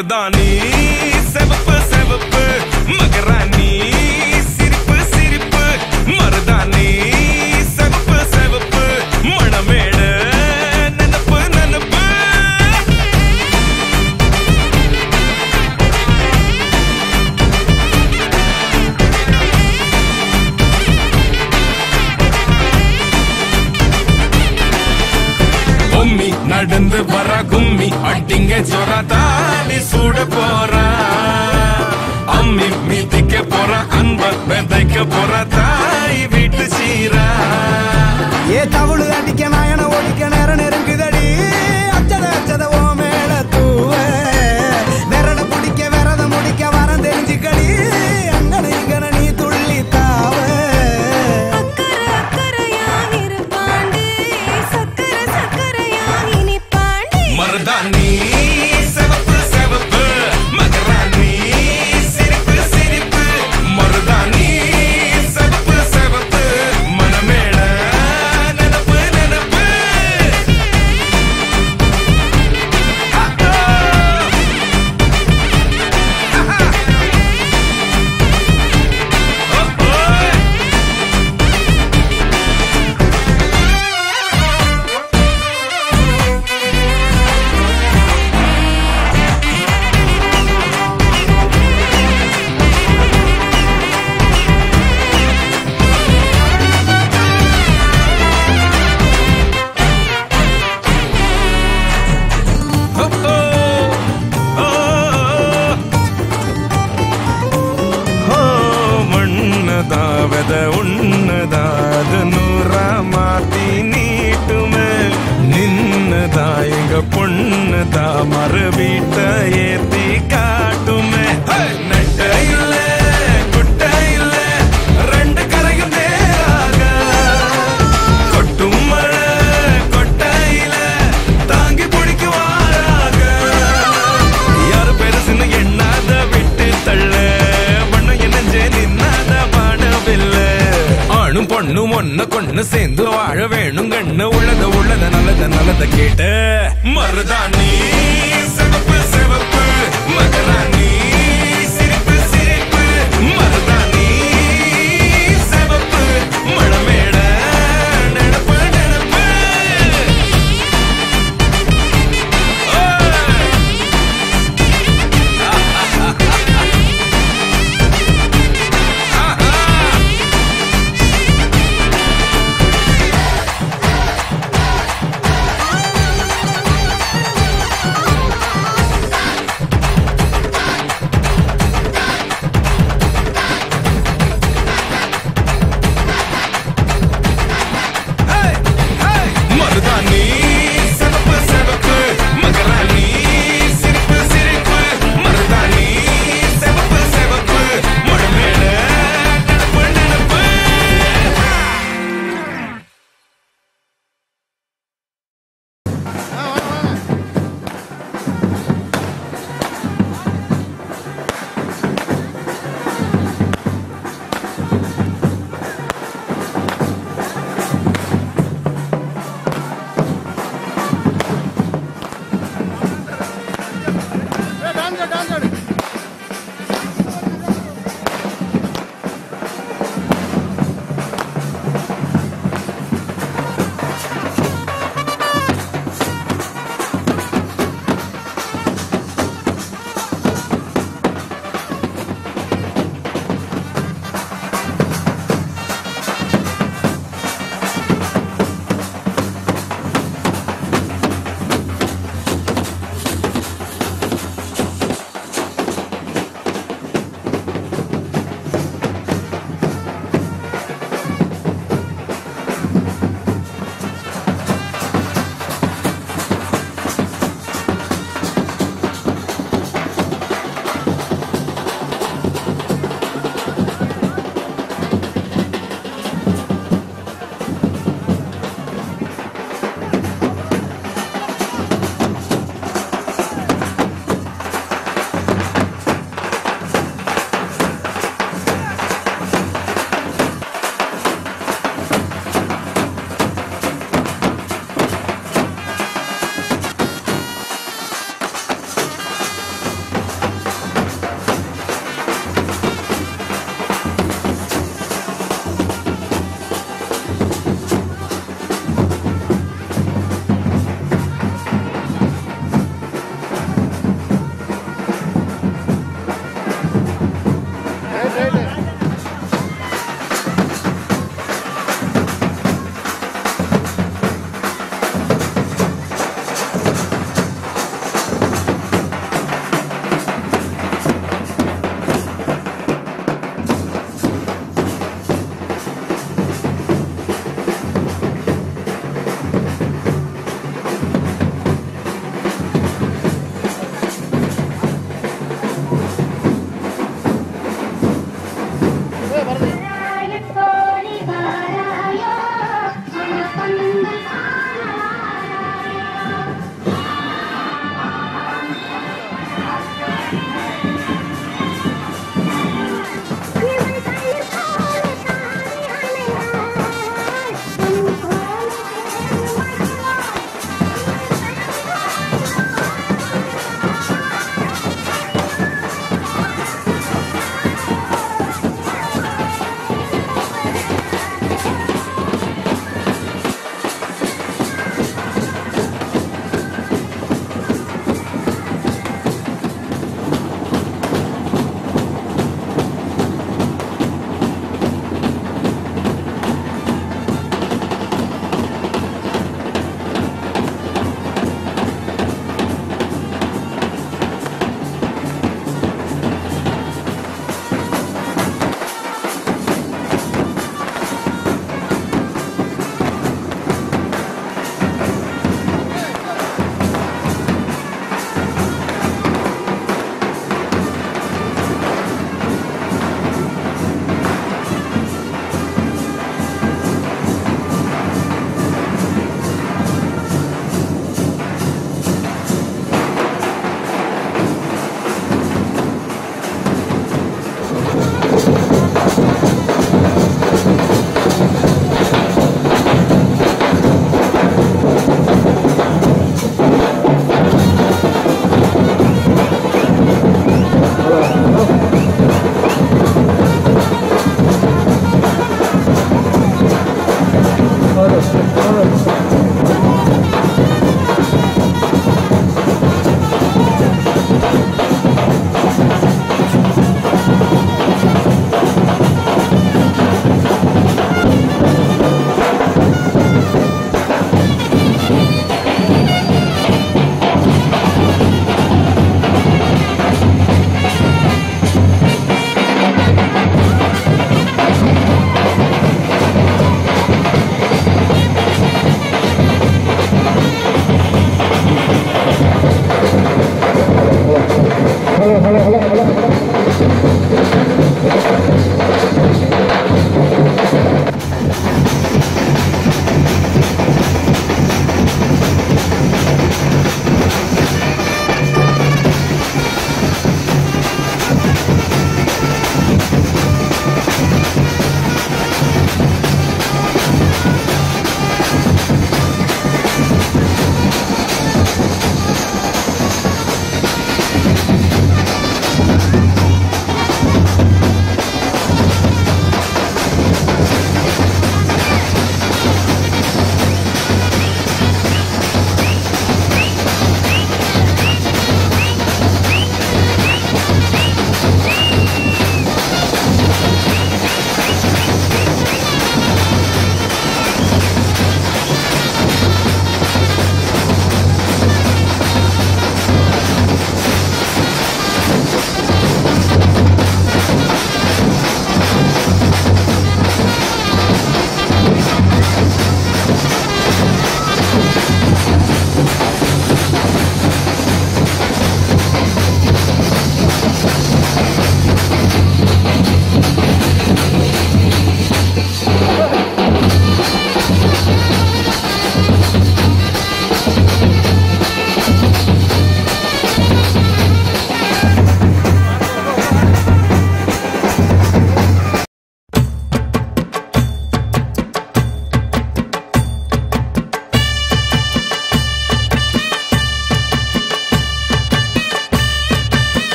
மருதாணி செவப்பு செவப்பு மகராணி சிரிப்பு சிரிப்பு மருதாணி செவப்பு செவப்பு மணமேட நனப்பு நனப்பு பொம்மி நடந்து வர கும்மி அட்டிங்க ஜொரா தாலி சூட போறா அம்மி மீதிக்க போற அன்ப விதைக்க போற தாய் வீட்டு சீரா ஏ தவுளு அடிக்க நாயன ஒடிக்க நேரம் நெருங்குதடி அச்சத அச்சத ஓ மேல தூவ விரட பிடிக்க விரத முடிக்க வரம் தெரிஞ்சுக்கடி அங்கன இங்கன நீ துள்ளி தாவ மருதாணி செவப்பு செவப்பு மகராணி சிரிப்பு சிரிப்பு மருதாணி செவப்பு செவப்பு மணமேட நனப்பு நனப்பு மண்ணதாவத உன்னதாத நூறா மாத்தி நீட்டுமே நின்னதாயங்க பொண்ணுதா மறு வீட்ட ஏத்தி காட்டுமே நட்ட இல்ல குட்ட இல்ல ரெண்டு கரையும் நேராக கொட்டும் மழை கொட்டையில தாங்கி பிடிக்குவாராக யாரு பெருசுன்னு எண்ணாத விட்டு தள்ள ஆணும் பொண்ணும் ஒன்ன கொண்டு சேர்ந்து வாழ வேணும் கண்ணு உள்ளத உள்ளத நல்லத நல்லத கேட்டு மருதாணி சிவப்பு சிவப்பு மகராணி சிரிப்பு சிரிப்பு மருதாணி சிவப்பு மணமேட நெனப்பு நெனப்பு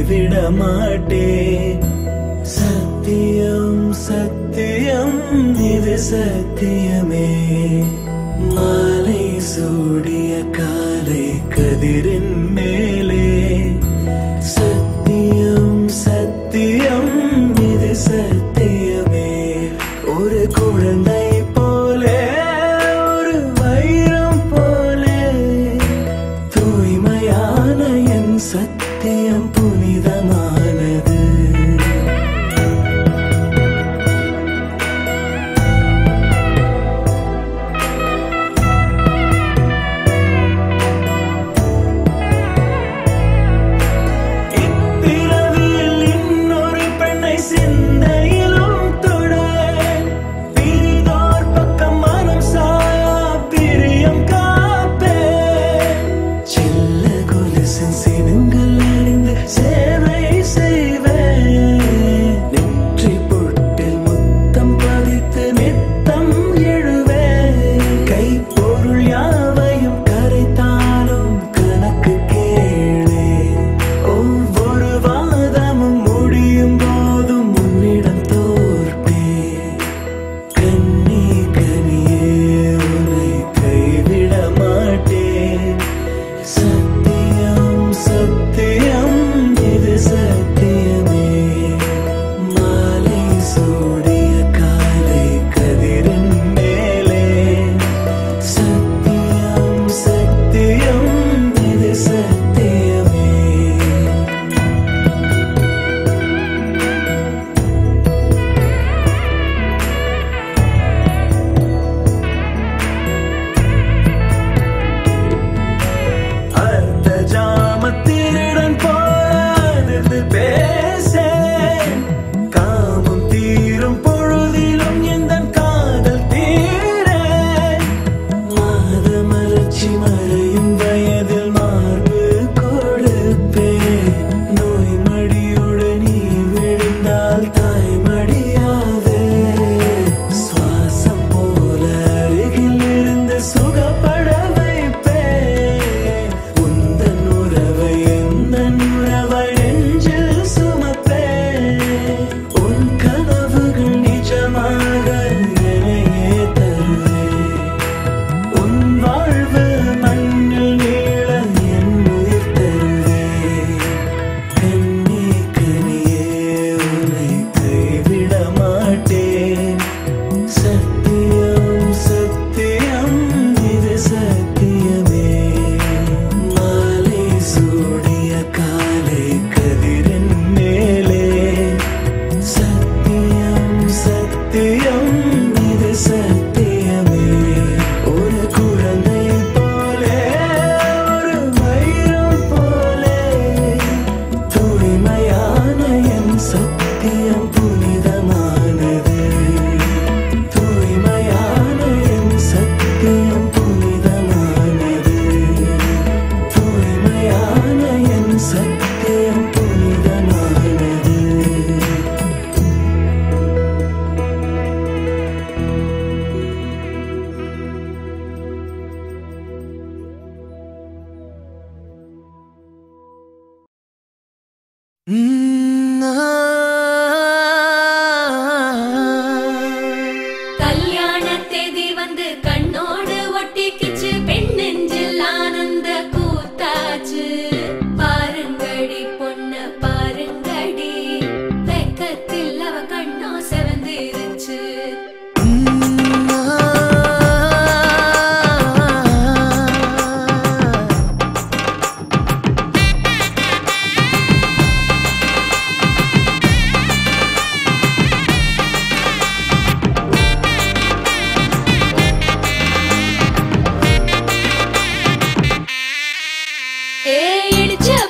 கைவிட மாட்டேன். சத்தியம் சத்தியம் இது சத்தியமே. மாலை சூடிய காலை கதிரின் மேலே. சத்தியம் சத்தியம் இது சத்தியமே. ஒரு குழந்தை போலே ஒரு வைரம் போலே தூய்மையான என் சத்தியம் புனிதமானது.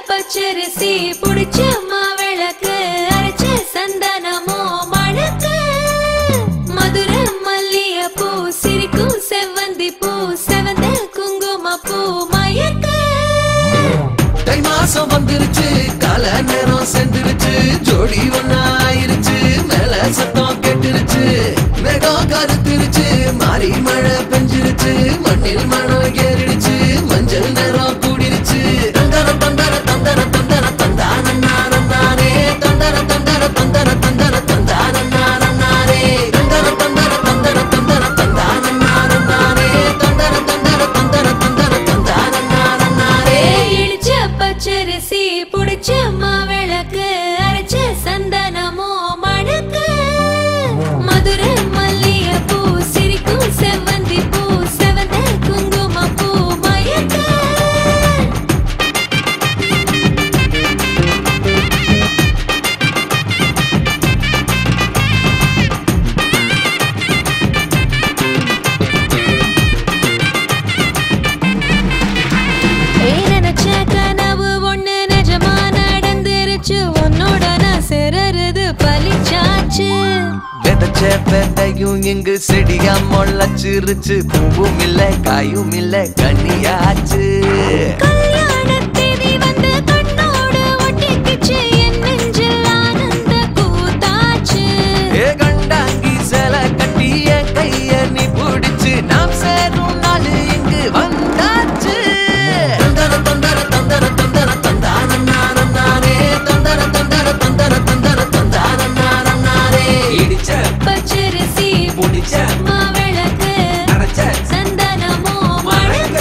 பச்சரிசி புடிச்ச மாவிளக்கு அரைச்ச சந்தனமோ மணக்கு மதுர மல்லிய பூ சிரிக்கும் செவ்வந்தி பூ செவந்த குங்கும பூ மயக்க தை மாசம் வந்துருச்சு கால நேரம் சென்றுருச்சு ஜோடி ஒன்னா ஆயிருச்சு மேல சத்தம் கெட்டுருச்சு மேகம் கருத்துருச்சு மாறி மழை பெஞ்சிருச்சு மண்ணில் மனம் ஏறிடுச்சு மஞ்சள் நேரம் கூடிருச்சு தந்தர தந்தர தந்தர தந்தர தந்தான பலிச்சாச்சு. விதைச்ச விதையும் இங்கு செடியா முளைச்சிருச்சு. பூவும் இல்ல காயும் இல்ல கனியாச்சு. கல்யாண தேதி வந்து கண்ணோடு ஒட்டிக்கிச்சு. என் நெஞ்சில் ஆனந்த கூத்தாச்சு. ஏ கண்டாங்கி சில கட்டி என் கைய நீ பிடிச்சு நாம் சேரும் நாள் இங்கு வந்தாச்சு. தந்தர தந்தர தந்தர தந்தர தந்தான நானே தந்தர தந்தர தந்தர தந்தர தந்தான நானே இடிச்ச பச்சரிசி புடிச்ச மாவிளக்கு அரைச்ச சந்தனமோ மணக்க.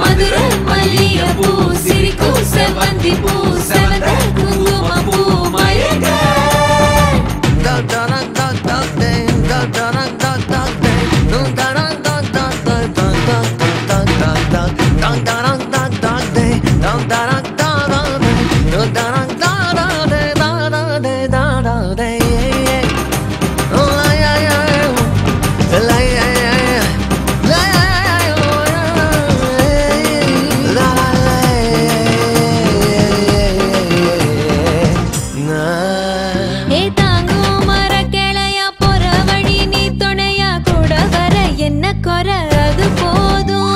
மதுரை மல்லிகைப்பூ சிரிக்கும் செவ்வந்தி பூ செவந்த குங்குமப்பூ மயக்க. ஏ தாங்கும் மரக்கிளையா போற வழி நீ துணையா கூட வர என்ன குறை அது போதும்.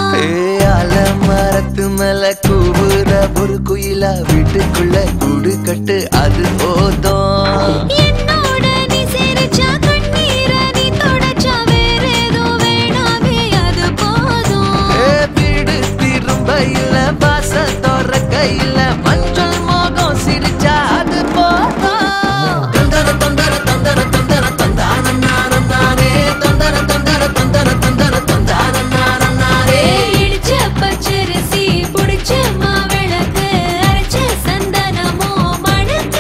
மரத்து மேல கூவுற ஒரு குயிலா வீட்டுக்குள்ள கூடு கட்டு அது போதும். என்னோட நீ சிரிச்சா கண்ணீர நீ தொடச்சா வேற ஏதோ வேணாமே அது போதும். வீடு திரும்ப இல்ல பாச தோற கையில மஞ்சள் மோகம் சிரிச்சா அது போதும். தந்தர தந்தர தந்தர தந்தர தந்தான நானே தந்தர தந்தர தந்தர தந்தர தந்தான நானே இடிச்ச பச்சரிசி புடிச்ச மாவிளக்கு அரைச்ச சந்தனமோ மணக்க.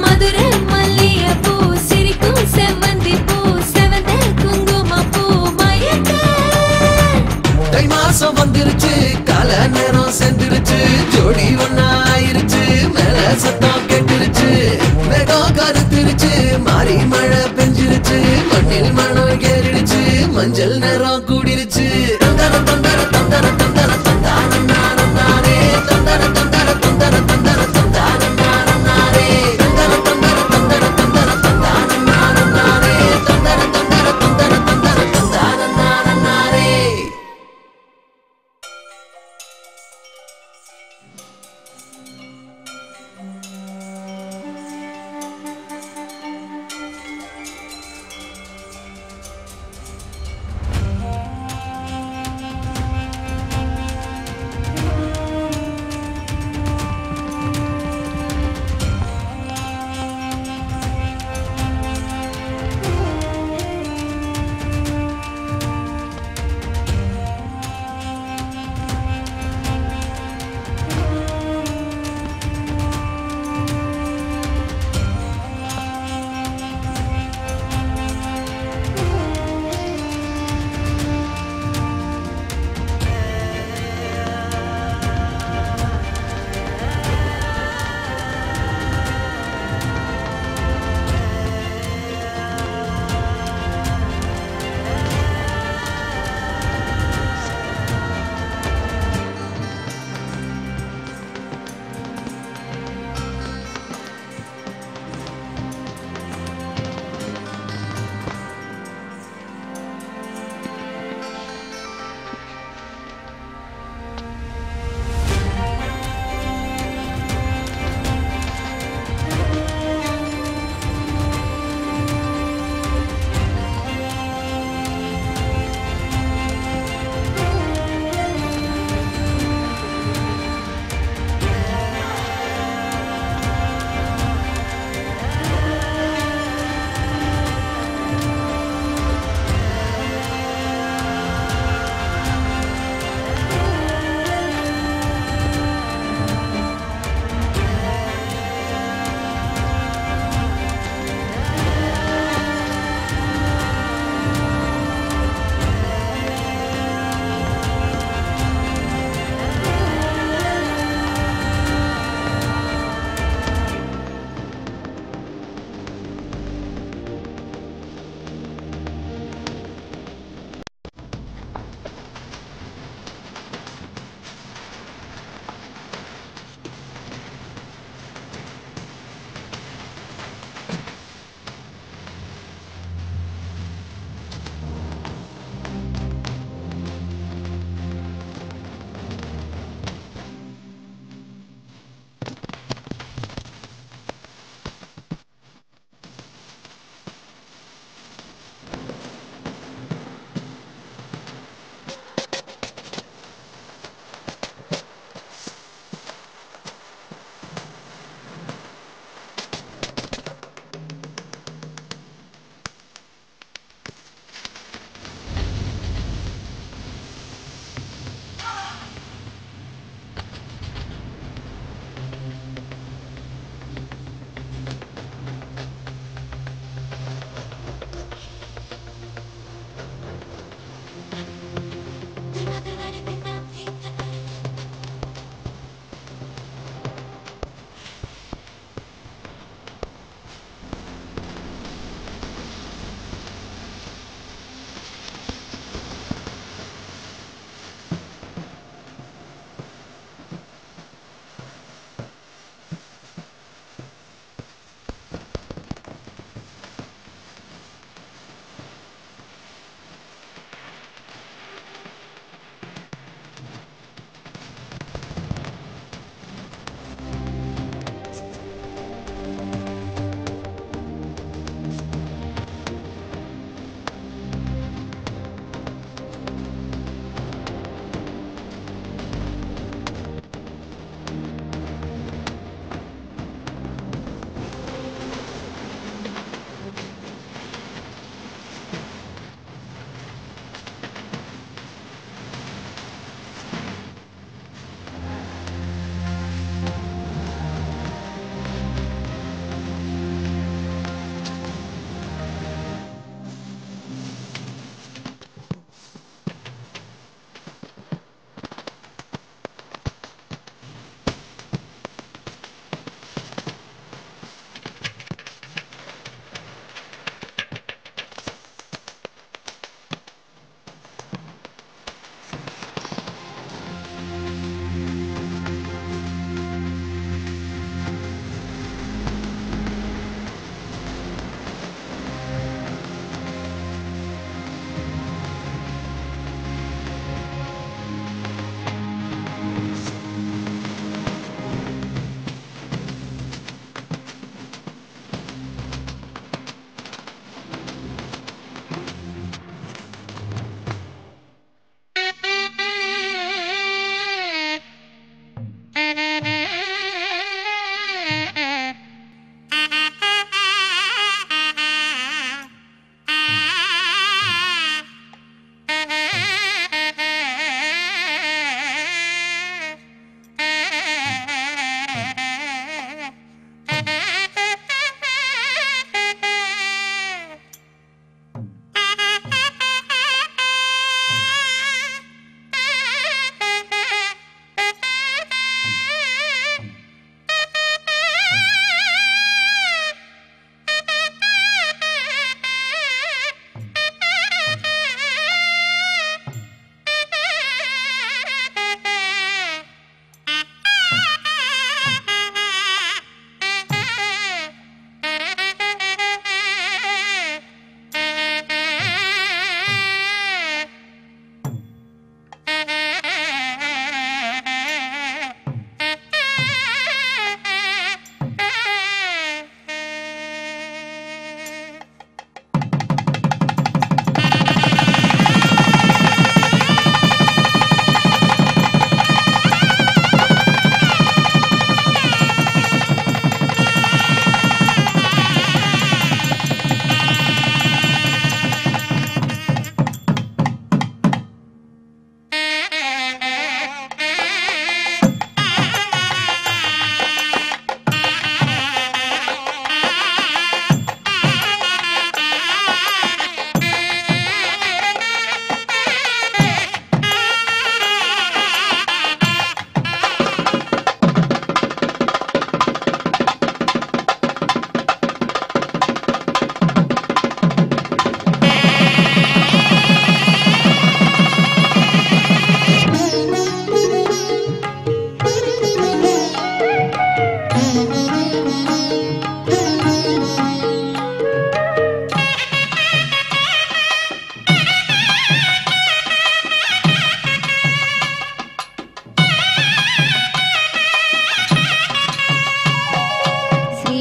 மதுரை மல்லிகைப்பூ சிரிக்கும் செவ்வந்தி பூ செவந்த குங்குமப்பூ மயக்க. தை மாசம் வந்துருச்சு கால நேரம் சென்றுருச்சு. ஜோடி ஒன்னா ஆயிருச்சு மேல சத்தம் கேட்டுருச்சு. மேகம் கருத்துருச்சு மாறி மழை பெஞ்சிருச்சு. மண்ணில் மனம் ஏறிடுச்சு மஞ்சள் நேரம் கூடிருச்சு. தந்தர தந்தர தந்தர தந்தர தந்தான நானே தந்தர தந்தர தந்தர தந்தர தந்தான நானே தந்தர தந்தர தந்தர தந்தர தந்தான நானே தந்தர தந்தர தந்தர தந்தர தந்தான நானே.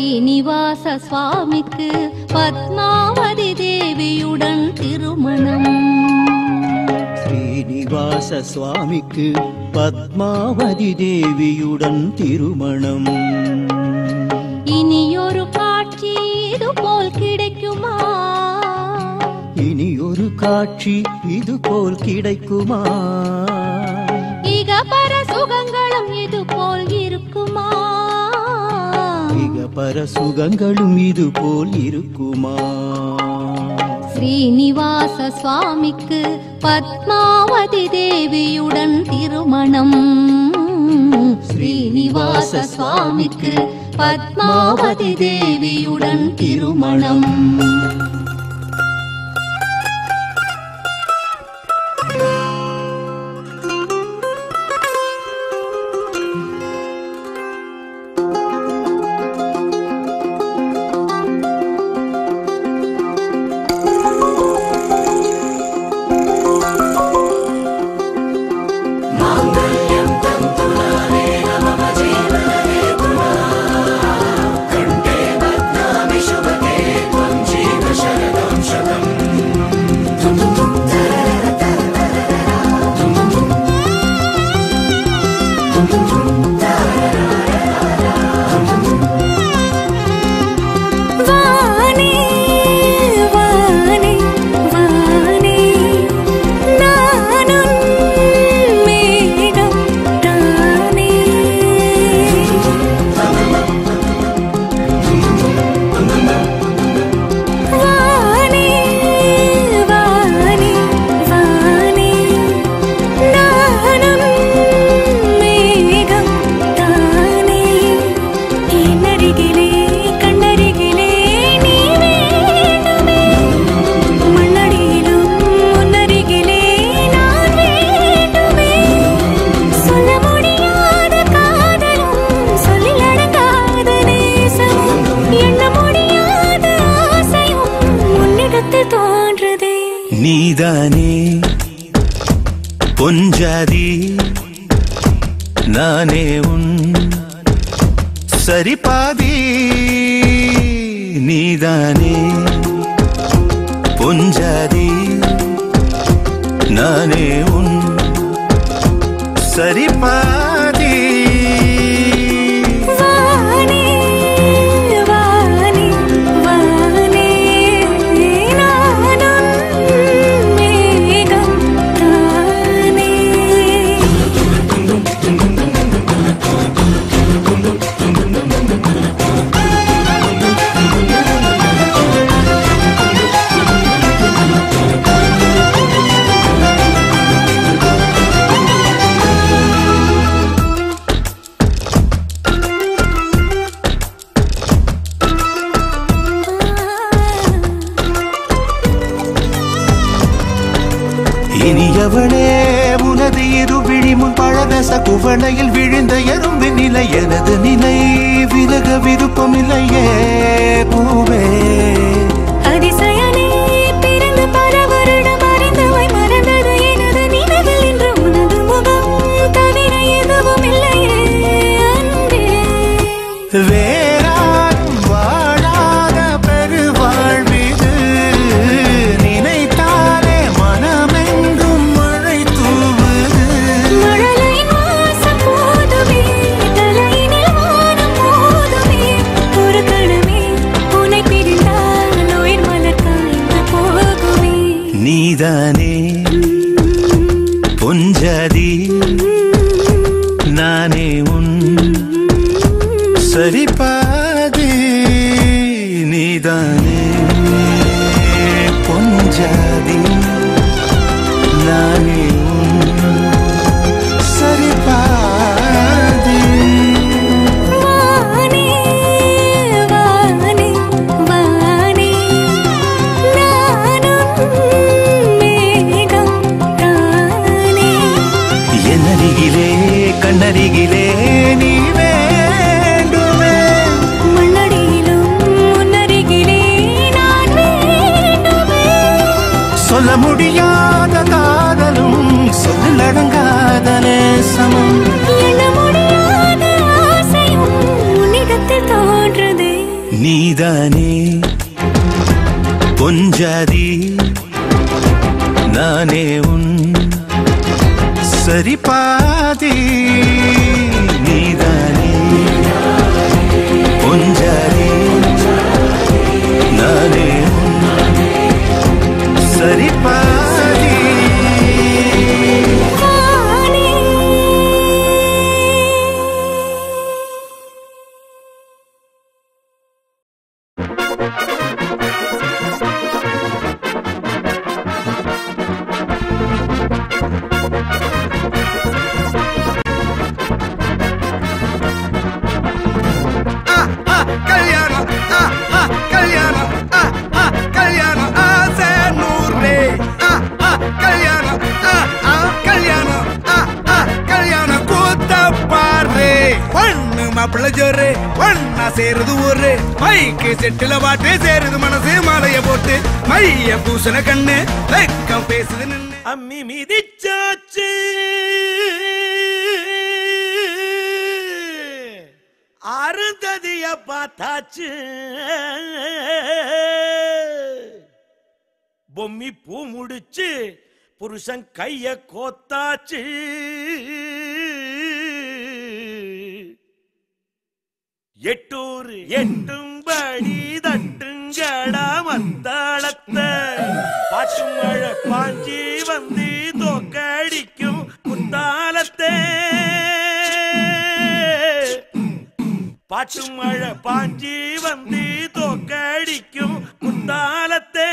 ஸ்ரீனிவாச சுவாமிக்கு பத்மாவதி தேவியுடன் திருமணம். ஸ்ரீனிவாச சுவாமிக்கு பத்மாவதி தேவியுடன் திருமணம். இனியொரு காட்சி இது போல் கிடைக்குமா? இனியொரு காட்சி இது போல் கிடைக்குமா? இகபர சுகங்களும் இது போல் இருக்குமா? இகபர சுகங்களும் இது போல் இருக்குமா? ஸ்ரீனிவாச சுவாமிக்கு பத்மாவதி தேவியுடன் திருமணம். ஸ்ரீனிவாச சுவாமிக்கு பத்மாவதி தேவியுடன் திருமணம். நீதானே பொஞ்சாதி நானே உன் சரிபாதி. நீதானே பொஞ்சாதி நானே உன் சரிபாதி. இனியவளே உனது இரு விழி முன் பழரச குவளையில் விழுந்த எறும்பின் நிலை எனது நிலை விலக விருப்பமில்லையே பூவே. அதிசயனே பிறந்து பல வருடம் அறிந்தவை மறந்தது எனது நினைவில் இன்று உனது முகம் தவிர எதுவும் இல்லையே அன்பே. வேறாரும் வாழாத பெருவாழ்விது நினைத்தாலே மனமெங்கும் மழை தூவுது. மழலையின் வாசம் போதுமே தலையினில் வானம் போதுமே ஒரு கணமே உன்னை பிரிந்தால் உயிர் மலர் காய்ந்து போகுமே. நீதானே பொஞ்சாதி நானே உன் சரிபாதி. நீதானே பொஞ்சாதி நானே உன் சரிபாதி. வானே வானே வானே நானும் மேகம் தானே. என்னருகிலே கண்ணருகிலே நீ வேண்டுமே. மண்ணடியிலும் முன்னருகிலே நான் வேண்டுமே. சொல்ல முடியாத காதலும் சொல்லடங்காத நேசமும் எண்ண முடியாத ஆசையும் உன்னிடத்தில் தோன்றுதே. நீதானே பொஞ்சாதி நானே உன் சரிபாதி நீதானே பொஞ்சாதி நானே உன் சரிபாதி ஜோரு ஒன்னா சேருது ஒரு மைக்கு செட்டுல பாட்டு சேருது மனசு மாலைய போட்டு மைய பூசன கண்ணு வெக்கம் பேசுது நின்னு அம்மி மிதிச்சாச்சு அருந்ததிய பார்த்தாச்சு பொம்மி பூ முடிச்சு புருஷன் கைய கோத்தாச்சு எட்டூர் எட்டும்படி தட்டுங்கடா மத்தாளத்தை பாட்டு மழை பாஞ்சி வந்து தோக்கடிக்கும் குத்தாலத்தை பாட்டு மழை பாஞ்சி வந்து தோக்கடிக்கும் குத்தாலத்தை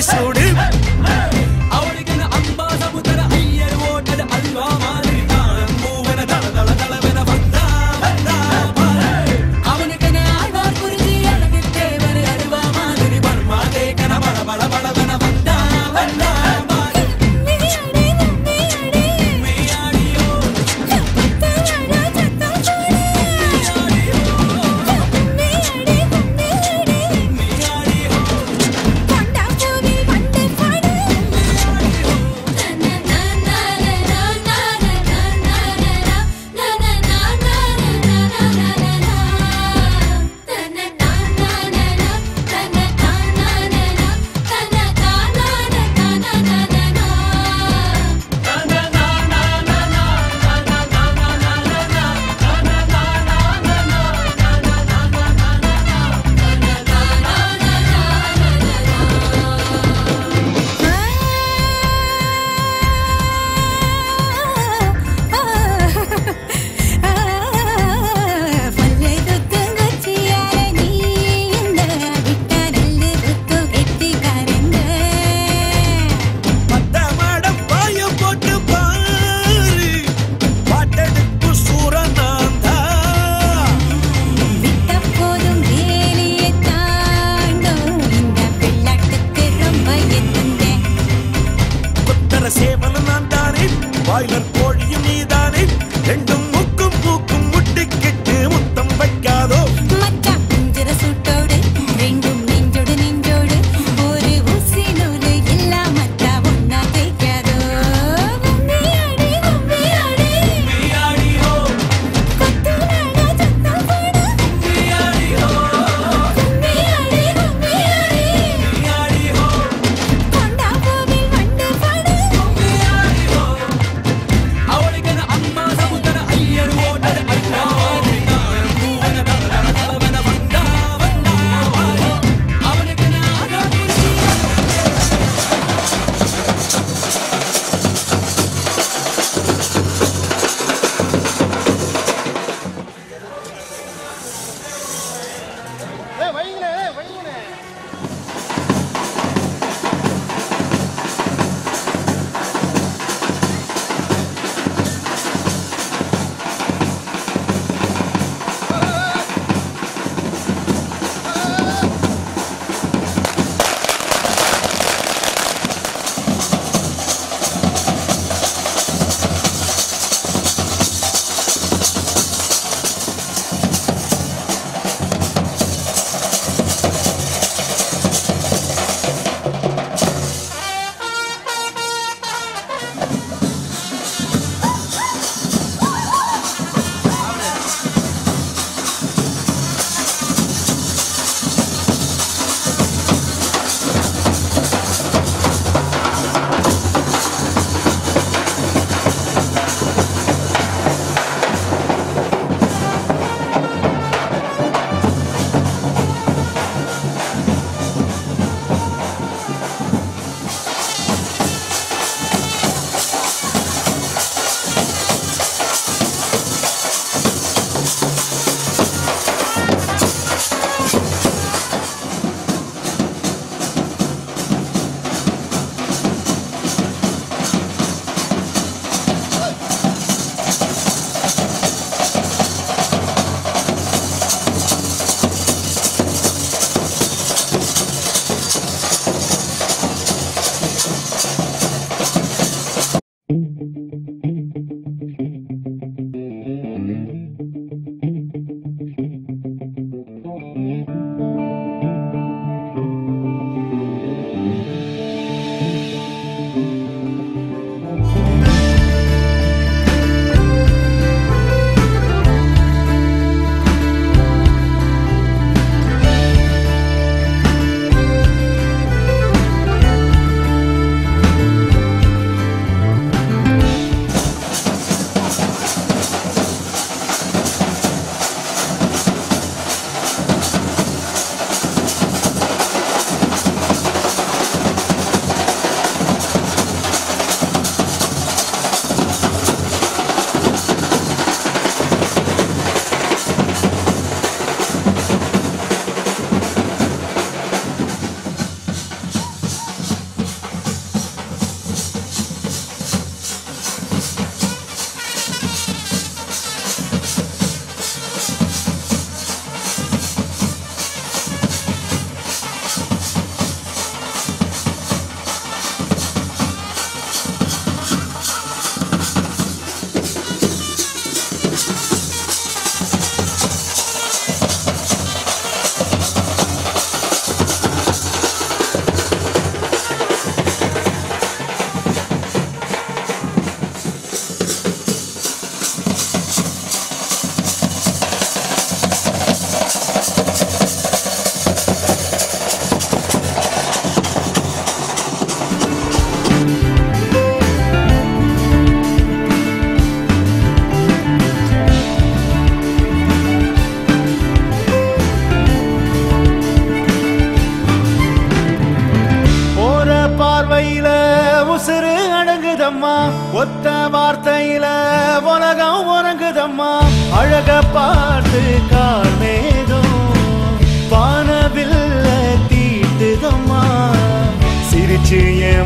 சூடு கொண்டா பூவில் வண்டு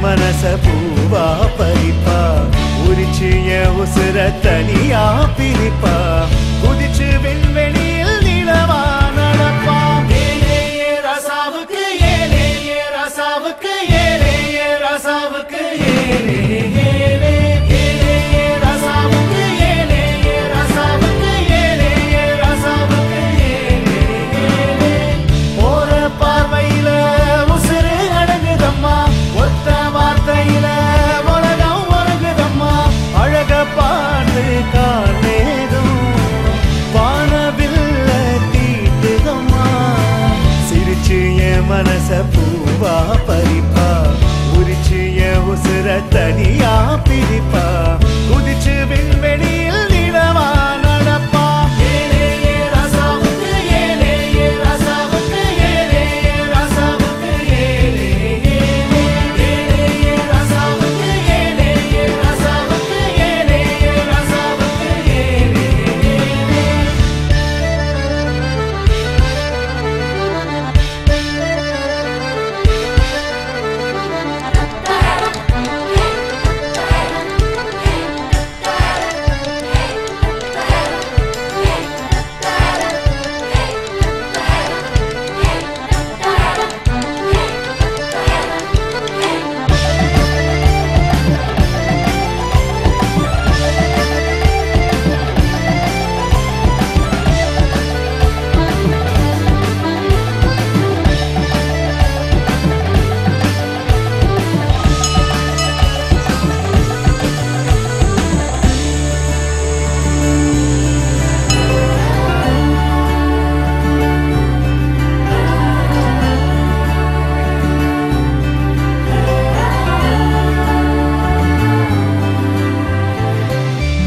மனச பூவா பறிப்பா உரிச்சு என் உசுர தனியா பிரிப்பா குதிச்சு விண்வெளியில் நிலவா நடப்பா ஏலே ஏ ரசாவுக்கு ஏலே ஏ ரசாவுக்கு ஏலே ஏ ரசாவுக்கு ஏலே ஏலே ஏலே ஏ ரசாவுக்கு ஏலே ஏ ரசாவுக்கு ஏலே ஏ ரசாவுக்கு ஏலே ஏலே போற பார்வையில உசுறு அடங்குதம்மா ஒத்த வார்த்தையில உலகம் உறங்குதம்மா அழக பார்த்து காணேதும் வானவில்ல தீட்டுதம்மா சிரிச்சு என் மனச பூவா பறிப்பா உரிச்சு என் உசுர தனியா பிரிப்பா குதிச்சு விண்வெளியில் நிலவா நடப்பா ஏலே ஏ ரசாவுக்கு ஏலே ஏ ரசாவுக்கு ஏலே ஏ ரசாவுக்கு ஏலே ஏலே ஏலே ஏ ரசாவுக்கு ஏலே ஏ ரசாவுக்கு ஏலே ஏ ரசாவுக்கு ஏலே ஏலே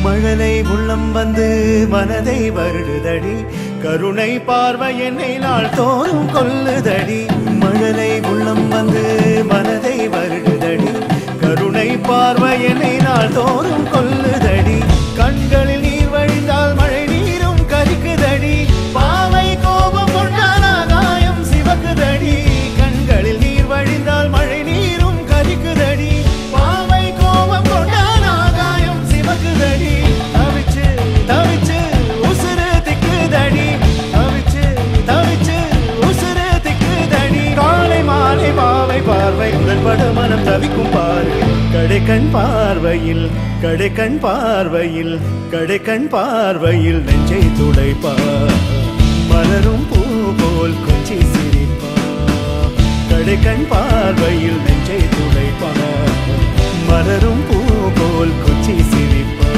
மழலை உள்ளம் வந்து மனதை வருடுதடி கருணை பார்வை என்னை நாள் தோறும் கொல்லுதடி மழலை உள்ளம் வந்து மனதை வருடுதடி கருணை பார்வை என்னை நாள் தோறும் கொல்லுதடி கண்களில் நீர் வழிந்தால் மழை நீரும் கரிக்குதடி பாவை கோபம் கொண்டால் ஆகாயம் சிவக்குதடி கண்களில் நீர் வழிந்தால் மழை நீரும் கரிக்குதடி பாவை கோபம் கொண்டால் ஆகாயம் சிவக்குதடி தவிச்சு தவிச்சு உசுறு திக்குதடி தவிச்சு தவிச்சு உசுறு திக்குதடி காலை மாலை பாவை பார்வை உடன்பட மனம் தவிக்கும் பாரு கடைக்கண் பார்வையில் கடைக்கண் பார்வையில் கடைக்கண் பார்வையில் நெஞ்சை துடைப்பா மலரும் பூ போல் கொஞ்சி சிரிப்பா கடைக்கண் பார்வையில் நெஞ்சை துடைப்பா மலரும் பூ போல் கொஞ்சி சிரிப்பா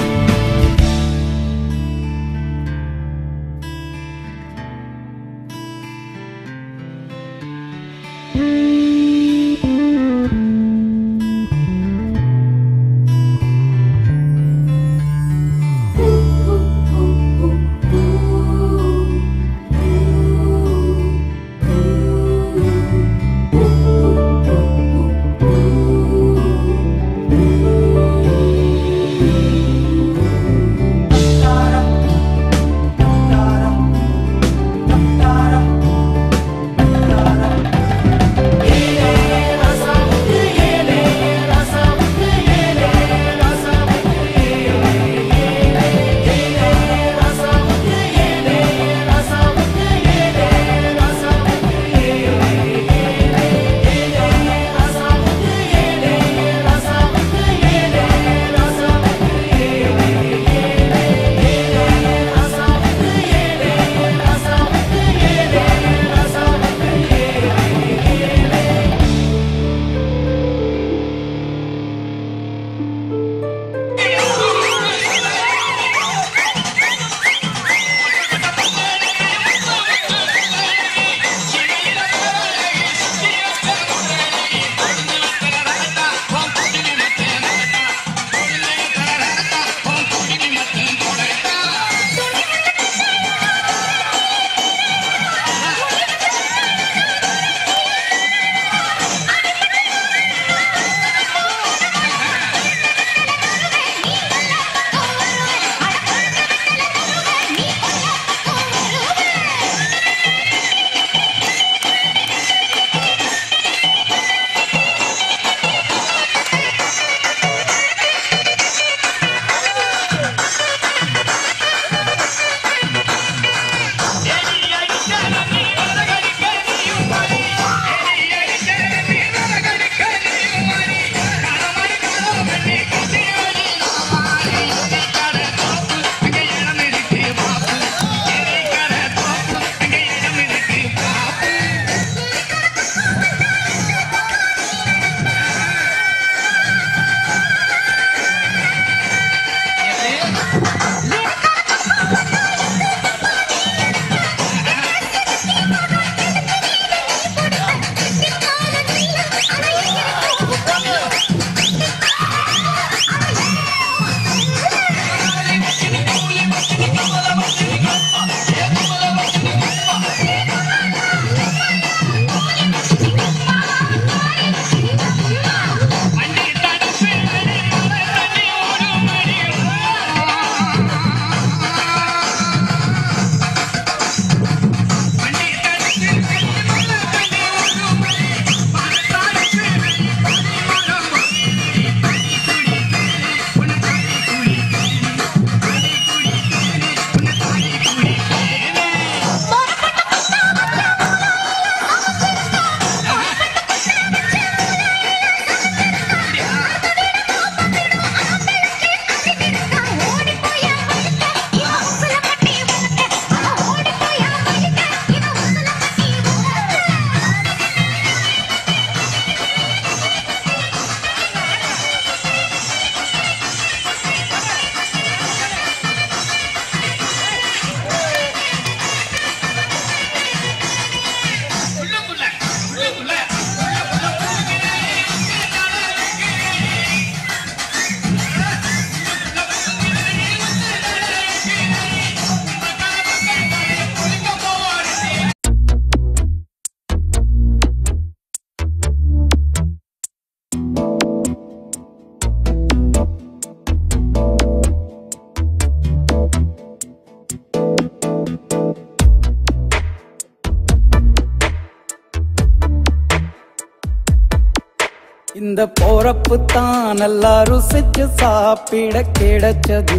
இந்த போறப்பு தான் நல்லா ருசிச்சு சாப்பிட கிடைச்சது.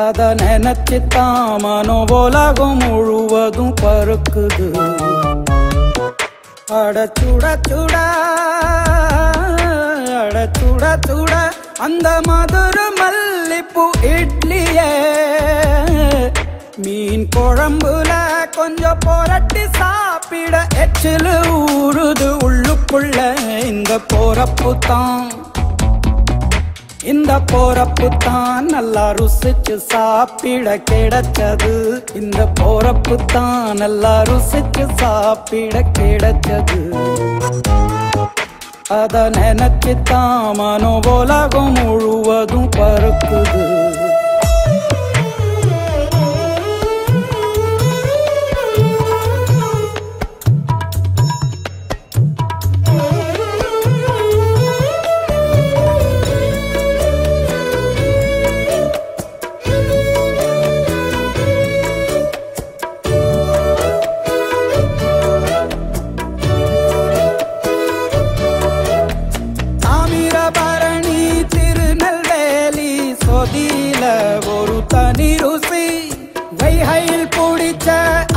அத நினைச்சுத்தான் மனோ உலகம் முழுவதும் பருக்குது. அட சுட சுட அட சுட சுட அந்த மதுரை மல்லிப்பூ இட்லியே மீன் குழம்புல கொஞ்சம் புரட்டி சாப்பிட எச்சிலு ஊறுது உள்ளுக்குள்ள. இந்த போறப்பு தான் நல்லா ருசிச்சு சாப்பிட கிடைச்சது. இந்த போறப்பு தான் நல்லா ருசிச்சு சாப்பிட கிடைச்சது. அத நினைச்சுத்தான் மனோ உலகம் முழுவதும் பருக்குது. ஒரு தனி ருசி வைகையில் பிடிச்ச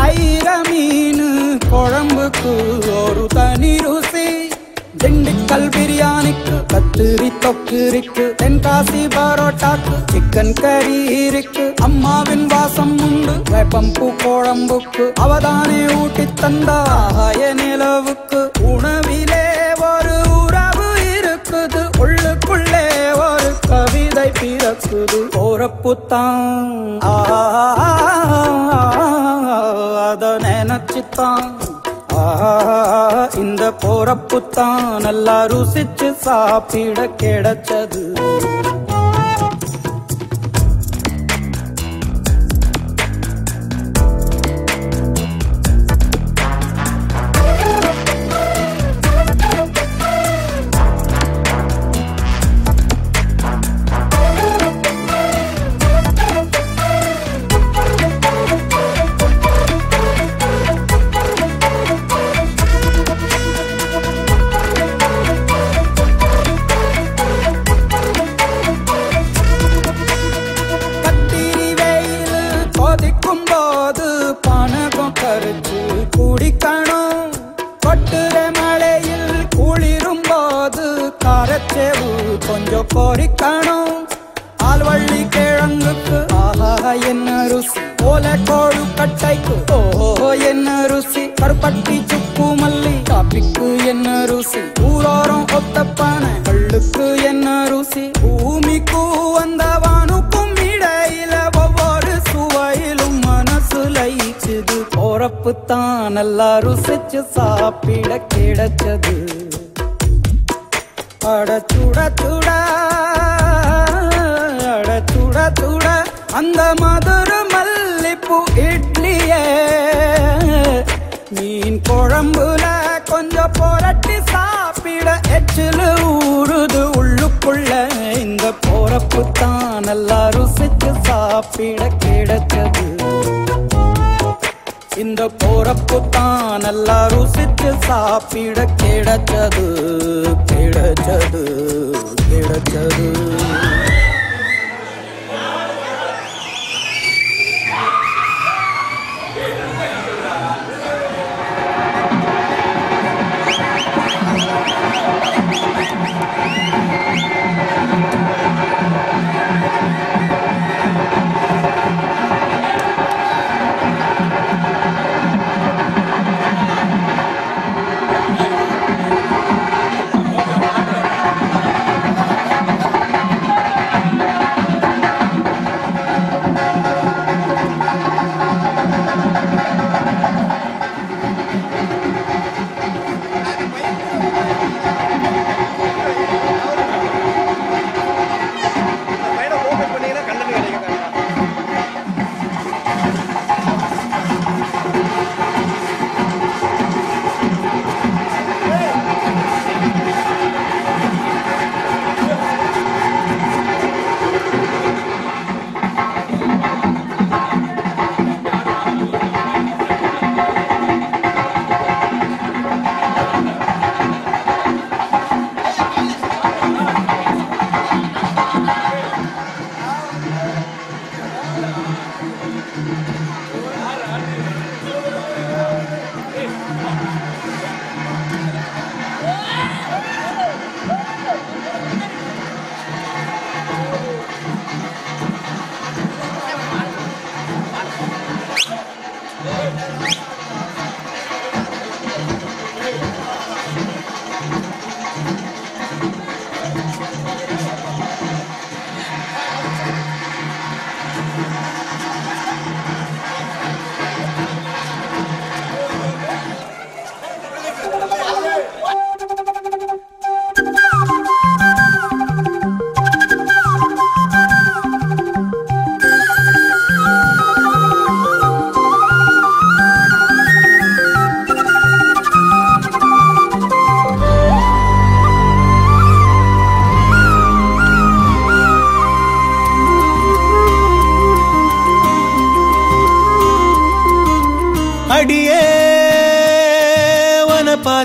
ஐர மீன் குழம்புக்கு ஒரு தனி ருசி. திண்டுக்கல் பிரியாணிக்கு கத்திரி தொக்கு இருக்கு. தென்காசி பரோட்டாக்கு சிக்கன் கறி இருக்கு. அம்மாவின் வாசம் உண்டு வேப்பம்பூ குழம்புக்கு. அவதானே ஊட்டி தந்தாய நிலவுக்கு. உணவிலே ஒரு உறவு இருக்குது. உள்ளுக்குள்ளே ஒரு கவிதை பிறக்குது. போறப்பு தான் அத நினைச்சுத்தான் இந்த போறப்பு தான் நல்லா ருசிச்சு சாப்பிட கிடைச்சது. குடிக்கணும் கொட்டுற மழையில் குளிரும் போது காரச்சேவு கொஞ்சம் பொறிக்கணும். ஆல்வள்ளி கிழங்குக்கு ஆஹா என்ன ருசி. ஓலை கோழு கட்டைக்கு ஓஹோ என்ன ருசி. கருப்பட்டி சுக்கு மல்லி காப்பிக்கு என்ன ருசி. ஊரோரம் ஒத்தப்பான கள்ளுக்கு என்ன ருசி. பூமிக்கு வந்தவானுக்கும் இடையில ஒவ்வொரு சுவையிலும் மனசு லயிச்சுது. போறப்பு தான் நல்லா ருசிச்சு சாப்பிட கிடைச்சது. அட சுட சுட அட சுட சுட அந்த மதுரை மல்லிப்பூ இட்லியே மீன் குழம்புல கொஞ்சம் புரட்டி சாப்பிட எச்சிலு ஊறுது உள்ளுக்குள்ள. இந்த போறப்பு தான் நல்லா ருசிச்சு சாப்பிட கிடைச்சது. இந்த போறப்பு தான் நல்லா ருசிச்சு சாப்பிட கிடைச்சது. கிடைச்சது கிடைச்சது.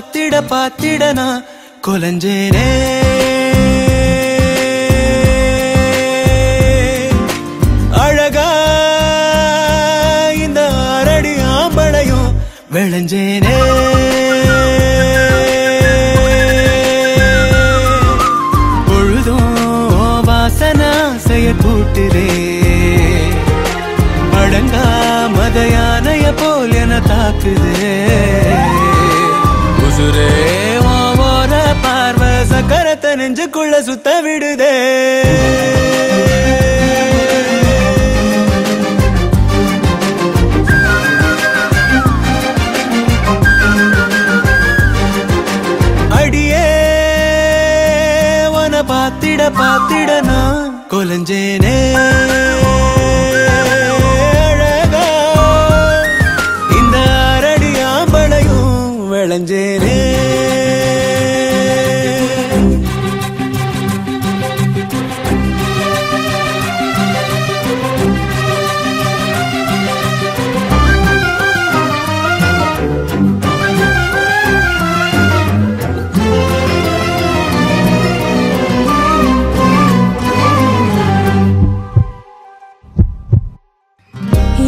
பாத்திட நான் கொலஞ்சேனே அழகா இந்த அரடி ஆம்பளையும் விளைஞ்சேனே பொழுதும் வாசனா செய்ய கூட்டுதே அடங்கா மதையானைய போல் என தாக்குதே உசுரே ஓர பார்வை சக்கரத்தை நெஞ்சுக்குள்ள சுத்த விடுதே அடியே வன பாத்திட நான் கொலஞ்சேனே விளைஞ்சேனே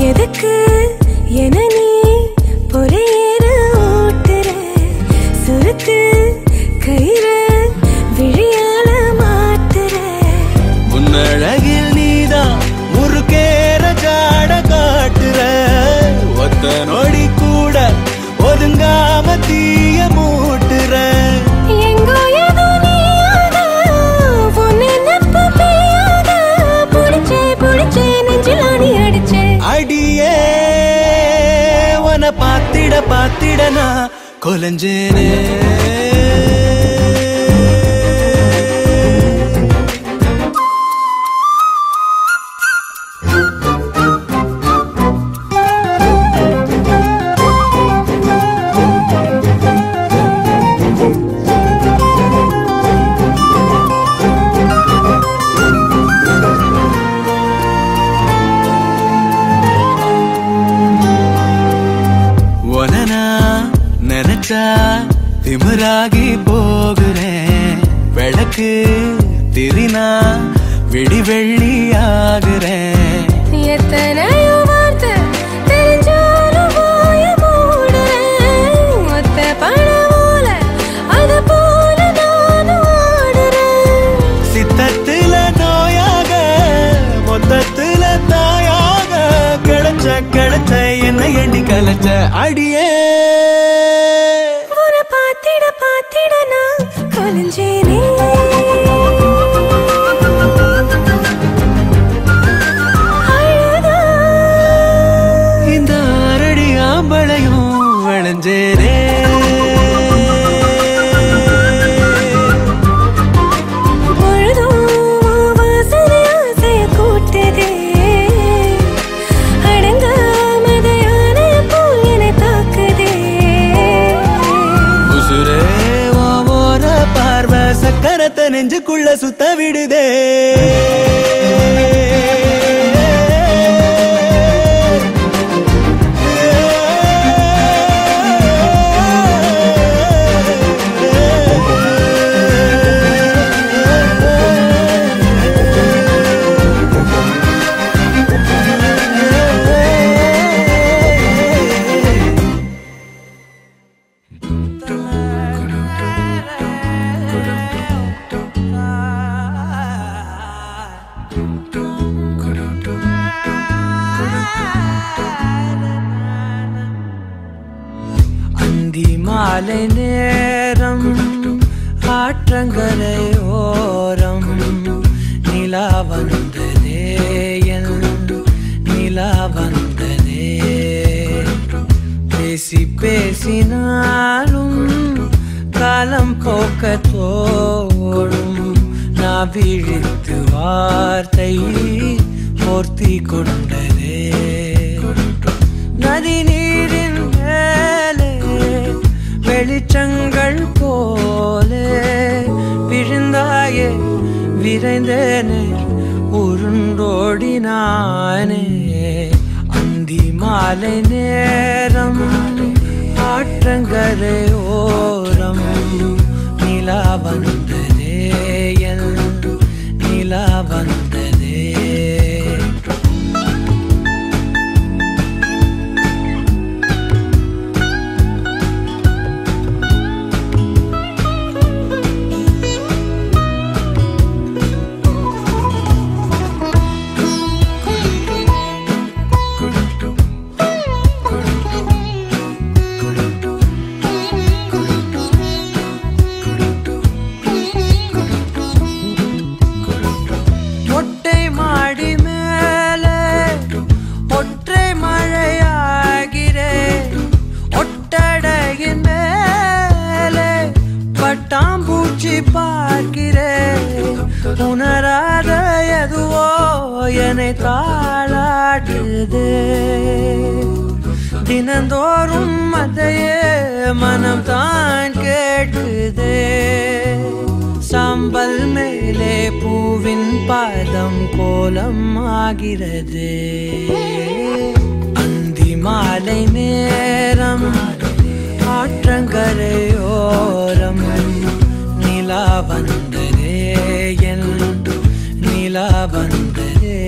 எதுக்கு என நீ பொறையேற ஓட்டுற சுருக்கு கயிறு விழியால மாட்டுற உன்னழகில் நீதான் முறுக்கேற ஜாட காட்டுற ஒத்த நொடி கூட ஒதுங்காம தீய மூட்டுற எங்கோ ஏதோ நீயாத உன்னை நெப்ப பெய்யாத புடிச்சே நெஞ்சில் ஆணி அடிச்சே அடியே வன பாத்திட நான் கொலஞ்சேனே திமிராகி போகிறேன் விளக்கு திரினா விடி வெள்ளி ஆகுறேன் எத்தனையோ வார்த்தை தெரிஞ்சாலும் வாய மூடுறேன் ஒத்த பணமோல அது போல நானும் ஆடுறேன் சித்தத்துல நோயாக மொத்தத்துல தாயாக கிடைச்ச என்ன எண்ணி கலைச்ச அடியே பாத்திட நான் கொலஞ்சேனே இந்த அரடி ஆம்பளையும் விளைஞ்சேனே பொழுதும் வாசனை ஆசைய கூட்டுதே அடங்கா மதையானைய போல் என்னை தாக்குதே உசுரே பார்வை சக்கரத்தை நெஞ்சுக்குள்ள சுத்த விடுதே மாலை நேரம் ஆற்றங்கரை ஓரம் நிலா வந்ததே என் நிலா வந்ததே பேசி பேசினாலும் காலம் போக்க தோடும் நான் விழித்து வார்த்தை போர்த்தி கொண்டதே நதி நீரின் மேலே வெளிச்சங்கள் போலே விழுந்தாயே விரைந்தேனே உருண்டோடினானே அந்தி மாலை நேரம் ஆற்ற ஆற்றங்கரையோரம் நிலா வந்ததே என் நிலா வந்ததே உணராத எதுவோ என்னை தாளாட்டுதே தினந்தோறும் அதையே மனம் தான் கேட்குதே சாம்பல் மேலே பூவின் பாதம் கோலம் ஆகிறது அந்தி மாலை நேரம் ஆற்றங்கரையோரம் நிலா வந்ததே என் நிலா வந்ததே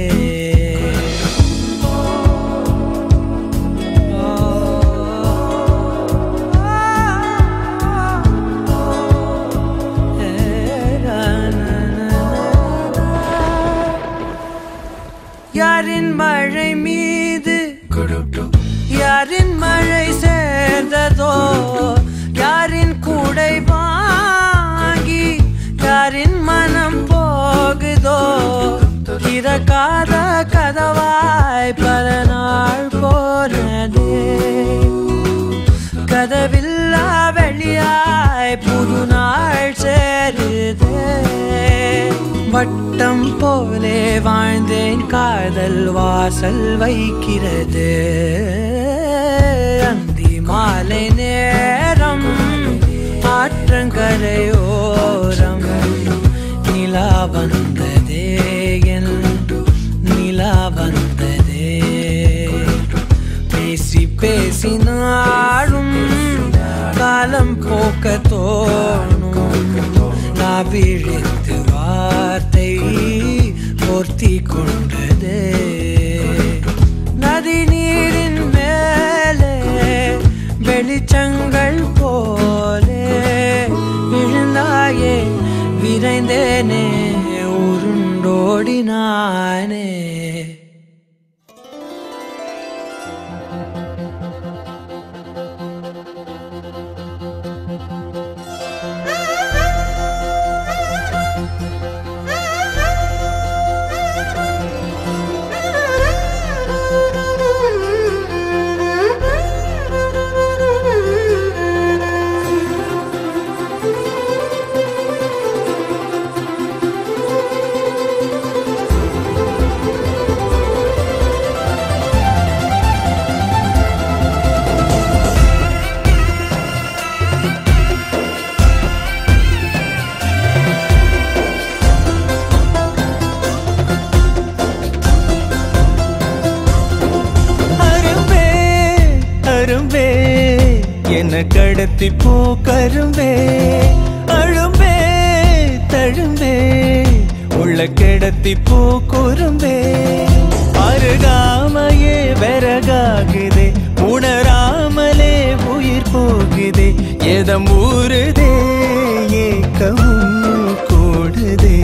யாரின் மழை மீது யாரின் மழை சேர்ந்ததோ யாரின் கூடை வாங்கி யாரின் மனம் போகுதோ திறக்காத கதவாய் பல நாள் போனதே கதவில்லா வெளியாய் புது நாள் சேருதே வட்டம் போலே வாழ்ந்தேன் காதல் வாசல் வைக்கிறது அந்தி மாலை நேரம் ஆற்றங்கரையோரம் நிலா வந்ததே என் நிலா வந்ததே பேசி பேசினாலும் காலம் போக்க தோணும் நான் விழித்து வார்த்தை போர்த்தி கொண்டதே நதி நீரின் மேலே வெளிச்சங்கள் போலே விழுந்தாயே விரைந்தேனே உருண்டோடினானே கடத்தி போ கரும்பே அழும்பே தழும்பே உள்ள கிடத்தி போ குறும்பே அருகாமையே விறகாகுதே உணராமலே உயிர் போகுதே எதம் ஊறுதே ஏக்கமும் கூடுதே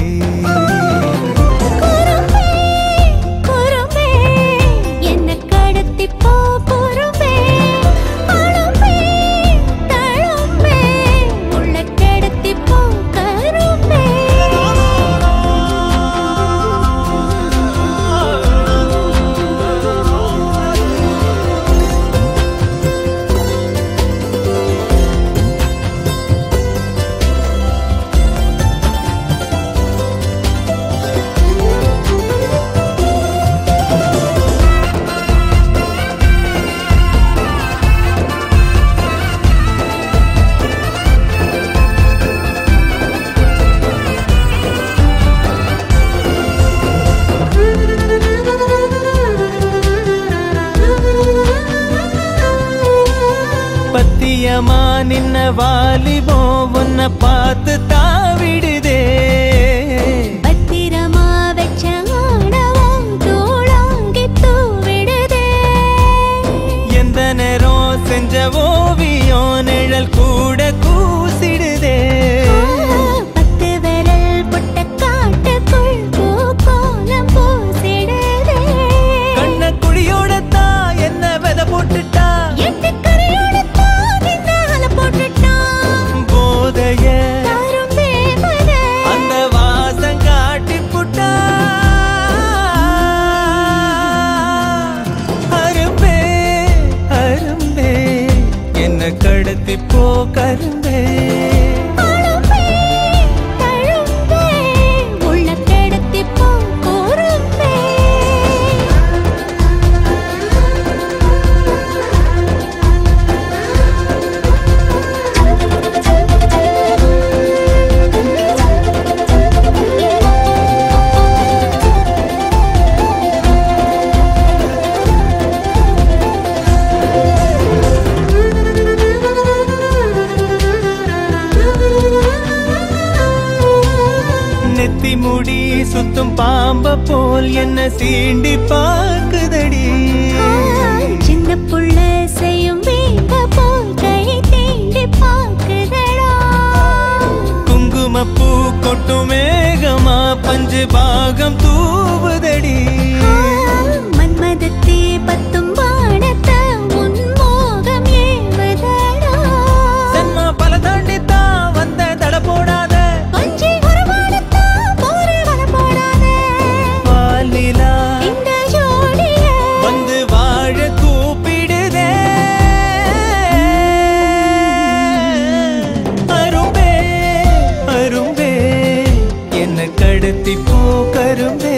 நின்ன வாலிபோ உன்னை பார்த்து தாவிடுதே பத்திரமா வச்ச ஆணவம் தூளாங்கி தூவிடுதே எந்த நேரம் செஞ்ச ஓவியம் நிழல் கூட கூசிடுதே பத்து விரல் புட்ட காட்டுக்குள் பூக்கோலம் பூசிடுதே கண்ண குழியோட தான் என்ன விதை போட்டுட்டா எட்டு கரையோட தான் இந்த அலை போட்டுட்டான் போதைய தாரும் தேவதை அந்த வாசம் காட்டி புட்டா அரும்பே அரும்பே என்ன கடத்தி போ கரும்பே அழும்பே தழும்பே உள்ள கிடத்தி போ கூறும்பே நெத்தி முடி சுத்தும் பாம்ப போல் என்ன சீண்டி பார்க்குதடி சின்ன புள்ள செய்யும் வீங்க போல் கை தீண்டி பார்க்குதடா குங்குமப்பூ கொட்டும் மேகமா பஞ்சு பாகம் தூவுதடி மன்மதத்தே பத்தும் வானத்த உன்மோகம் ஏவதடா சென்மா பல தாண்டித்தான் வந்த தட போடாத கொஞ்சி உருவானத்தா போரே வர போடாதே பாலிலா இந்த ஜோடிய வந்து வாழ கூப்பிடுதே அரும்பே அரும்பே என்ன கடத்தி போ கரும்பே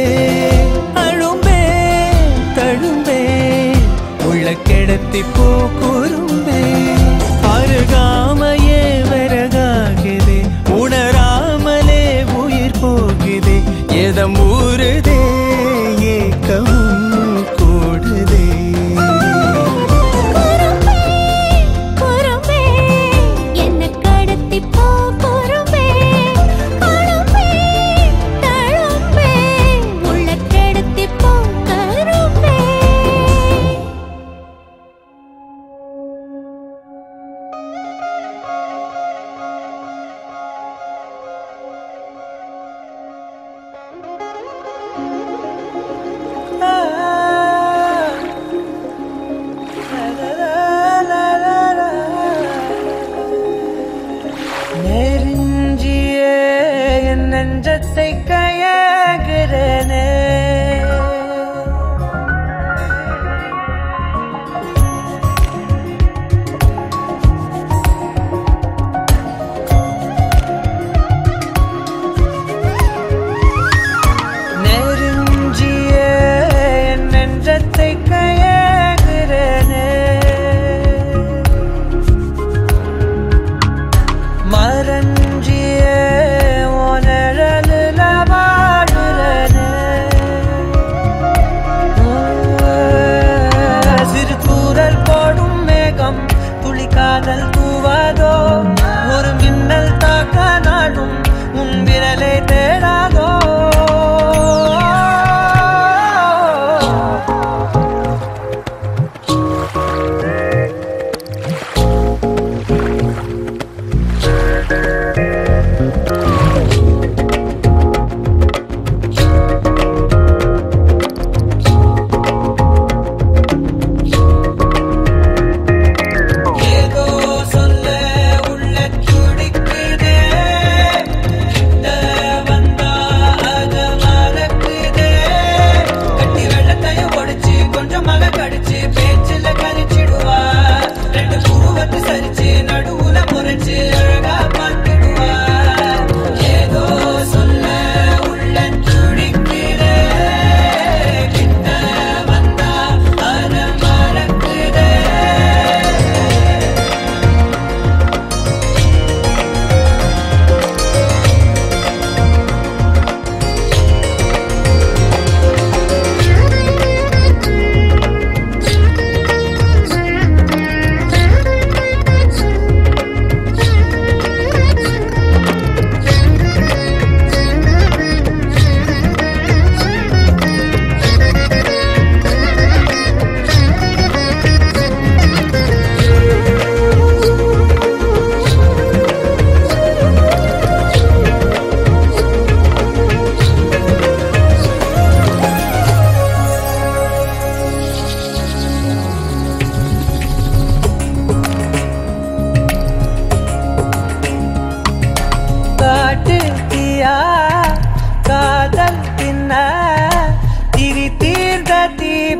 அழும்பே தழும்பே உள்ள கிடத்தி போ குறும்பே அருகாமையே விறகாகுதே உணராமலே உயிர் போகுதே எதம் ஊறுதே ஏக்கமும் கூடுதே குறும்பே குறும்பே என்ன கடத்தி போ குறும்பே அழும்பே தழும்பே உள்ள கிடத்தி போ கரும்பே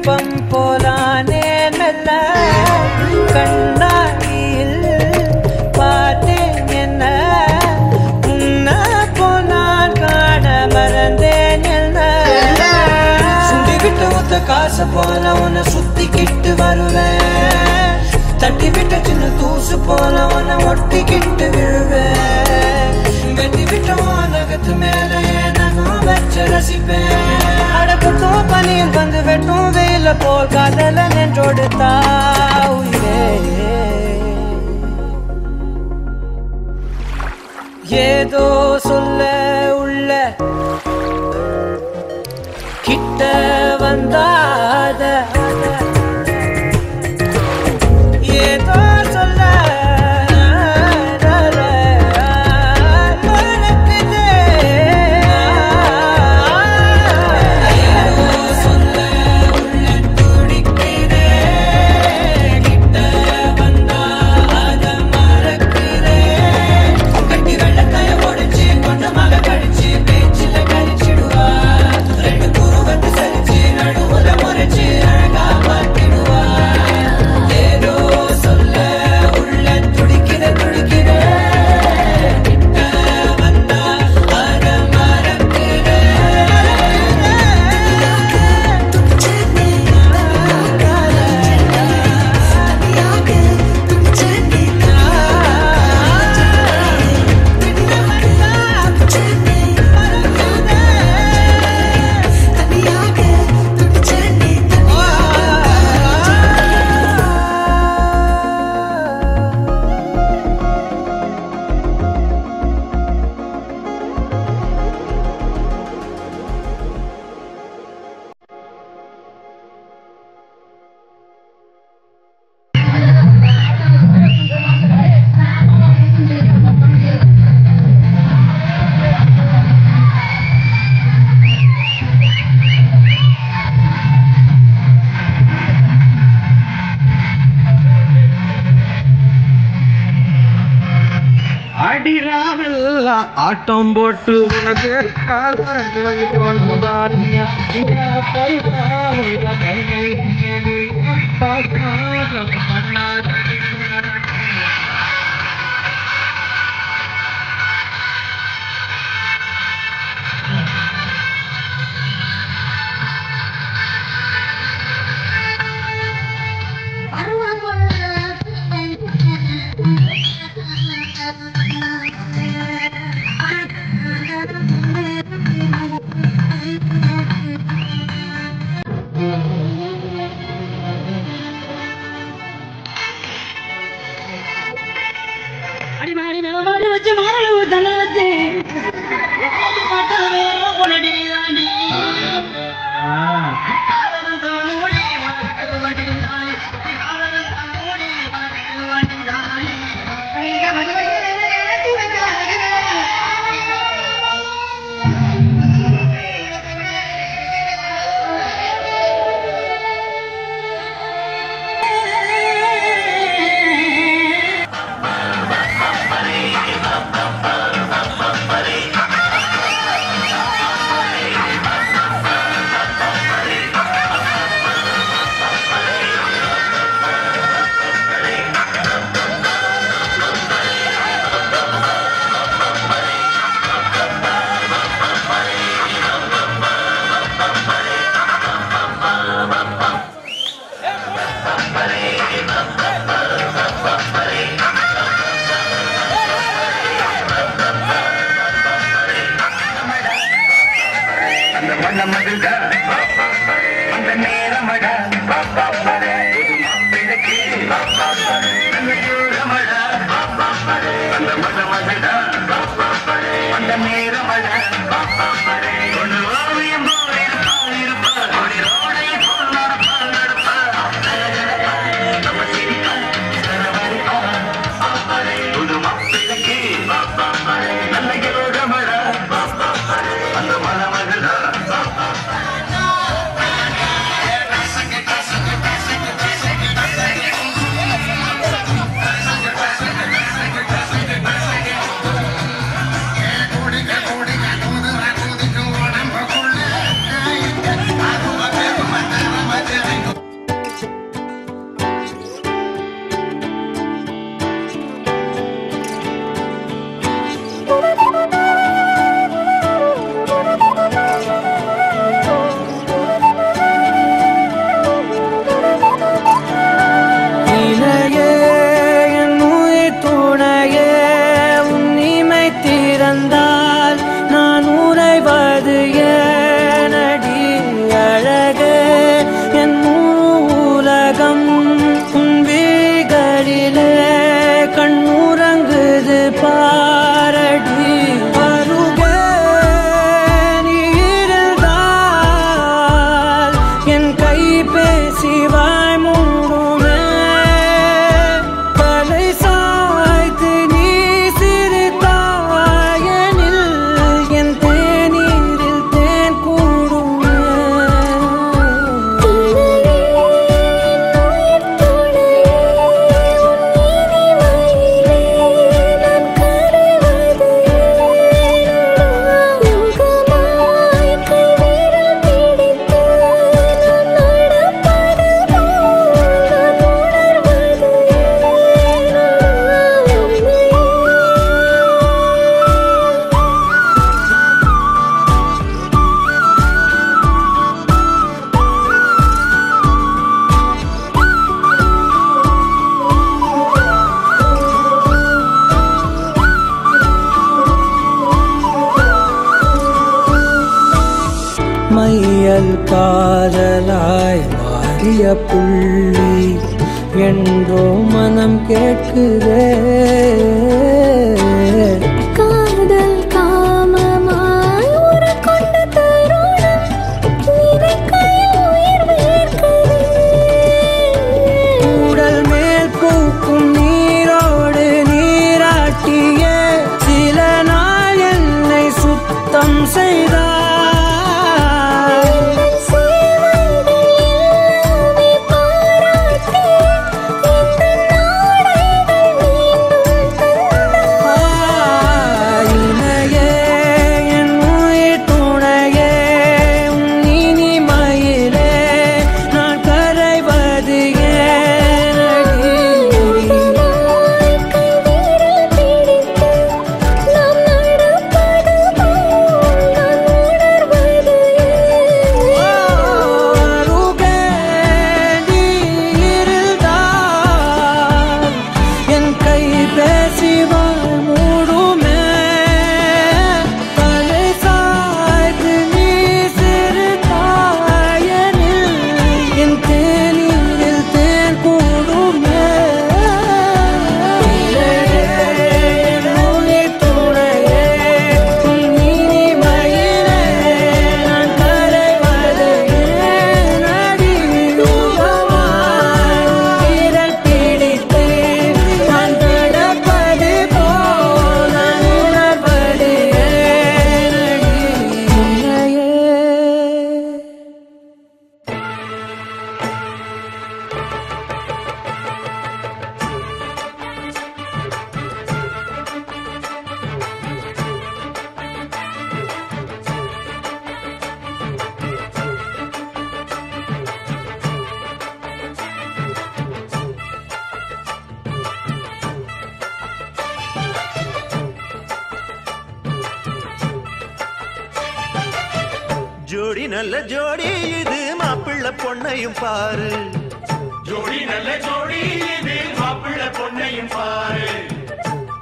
தீபம் போலானே மெல்ல கண்ணாடியில் பார்த்தேன் என்ன உன்ன போனால் காண மறந்தேன் என்ன சுண்டிவிட்ட ஒத்த காசு போல உன்னை சுத்திக்கிட்டு வருவேன் தட்டி விட்ட சின்ன தூசு போல உன்னை ஒட்டிக்கிட்டு விழுவேன் வெட்டி விட்ட நகத்து மேல நகம் வச்சு ரசிப்பேன் அடக்கட்டும் பனியில் வந்து வெட்டும் வெயில போல் காதல நின்றோடு தாவுயிரே ஏதோ சொல்ல உள்ள கிட்ட வந்தாத ஏதோ சொல்ல ஆட்டம் போட்டு உனக்கு கட்டிய புள்ளி என்றோ மனம் கேட்குதே. காதல் காமமாய் உருக்கொண்ட தருணம் நினைக்கையில் உயிர் வேர்க்குதே. உடல் மேல் பூக்கும் நீரோடு நீராட்டிய சில நாள் என்னை சுத்தம் செய்தார். ஜோடி நல்ல ஜோடி இது மாப்பிள்ளை பொண்ணையும் பாரு. ஜோடி நல்ல ஜோடி இது மாப்பிள்ளை பொண்ணையும் பாரு.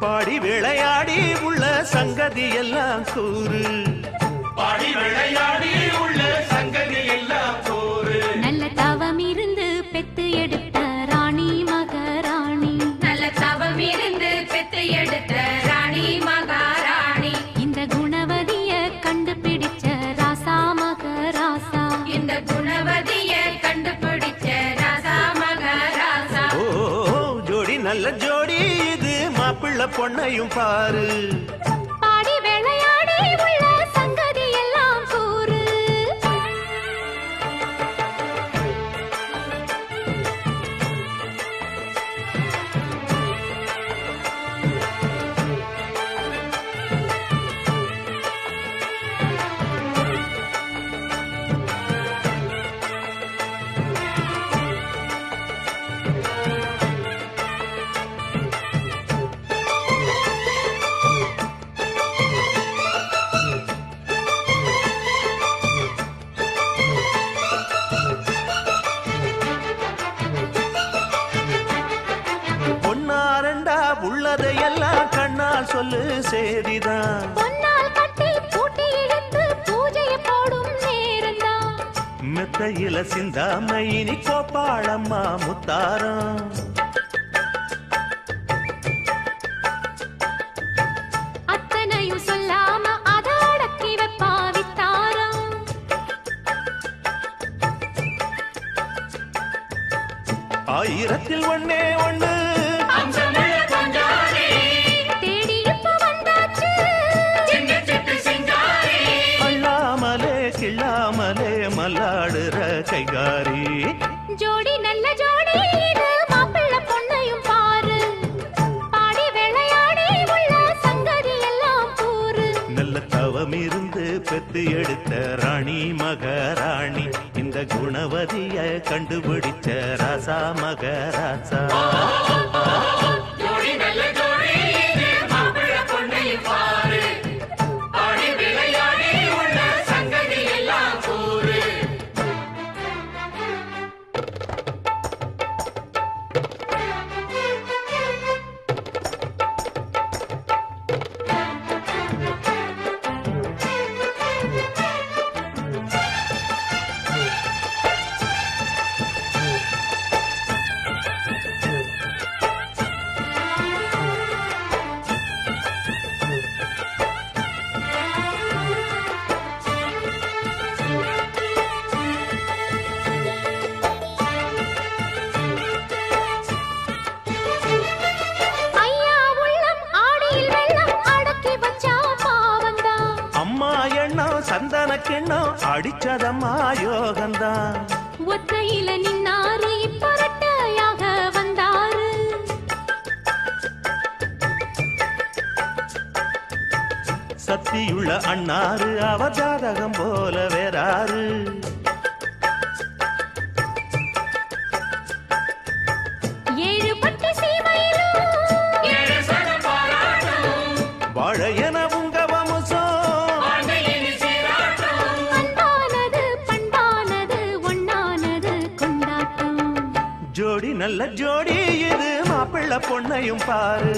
பாடி விளையாடி உள்ள சங்கதி எல்லாம் கூறு. பாடி விளையாடி உள்ள சங்கதி எல்லாம் கூறு. நல்ல தவம் இருந்து பெத்து எடுத்த ராணி மகாராணி. நல்ல தவம் இருந்து பெத்து எடுத்த ராணி மகாராணி. இந்த குணவதிய கண்டுபிடிச்ச ராசா மகராசா. இந்த குணவதிய கண்டுபிடிச்ச ராசா மகராசா. ஓ ஜோடி நல்ல ஜோடி இது மாப்பிள்ளை பொண்ணையும் பாரு. பாடி விளையாடி உள்ள சங்கதி எல்லாம் கூறு. பொன்னாரண்டா உள்ளதையெல்லாம் கண்ணால் சொல்லு சேதிதான். பொன்னால் கட்டி பூட்டி இழுத்து பூஜையை போடும் நேரந்தான். மெத்தையில சிந்தாம இனி கோப்பாளம்மா முத்தாரம். அத்தனையும் சொல்லாம அத அடக்கி வைப்பா வித்தாரம். ஆயிரத்தில் ஒண்ணே ஒண்ணு தேடி இப்ப வந்தாச்சு. அள்ளாமலே கிள்ளாமலே மல்லாடுற கைகாரி. ஜோடி நல்ல ஜோடி இது மாப்பிள்ளை பொண்ணையும் பாரு. பாடி விளையாடி உள்ள சங்கதி எல்லாம் கூறு. நல்ல தவம் இருந்து பெத்து எடுத்த ராணி மகாராணி. இந்த குணவதிய கண்டுபிடிச்ச ராசா மகராசா. ஜோடி நல்ல ஜோடி இது மாப்பிள்ளை பொண்ணையும் பாரு. பாடி விளையாடி உள்ள சங்கதி எல்லாம் கூறு. அடிச்சதம்மா யோகந்தான். ஒத்தையில நின்னாரு இப்பரட்டையாக வந்தாரு. சத்தியுள்ள அண்ணாரு அவ ஜாதகம் போல வேறாரு. ஏழு பட்டு சீமையிலும் வாழையன உங்க வம்சம். அன்பானது பண்பானது ஒண்ணானது கொண்டாட்டம். ஜோடி நல்ல ஜோடி இது மாப்பிள்ளை பொண்ணையும் பாரு.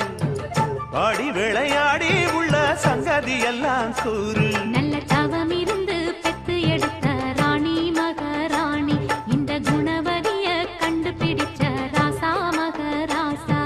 ஆடி விளையாடி உள்ள சங்கதி எல்லாம் கூறு. நல்ல தவம் இருந்து பெத்து எடுத்த ராணி மகாராணி இந்த குணவதிய கண்டுபிடிச்ச ராசா மகராசா.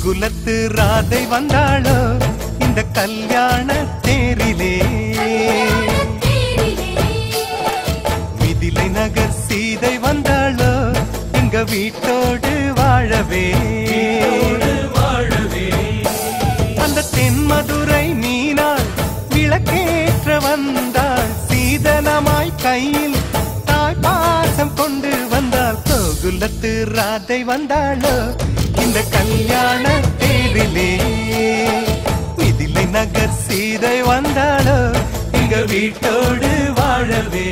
குலத்து ராதை வந்தாளோ இந்த கல்யாண தேரிலே. மிதிலை நகர் சீதை வந்தாளோ எங்க வீட்டோடு வாழவே. அந்த தென்மதுரை மீனாள் விளக்கேற்ற வந்தாள். சீதனமாய் கையில் தாய் பாசம் கொண்டு வந்தாள். கோகுலத்து ராதை வந்தாளோ இந்த கல்யாண தேரிலே. மிதிலை நகர் சீதை வந்தாளோ எங்க வீட்டோடு வாழவே.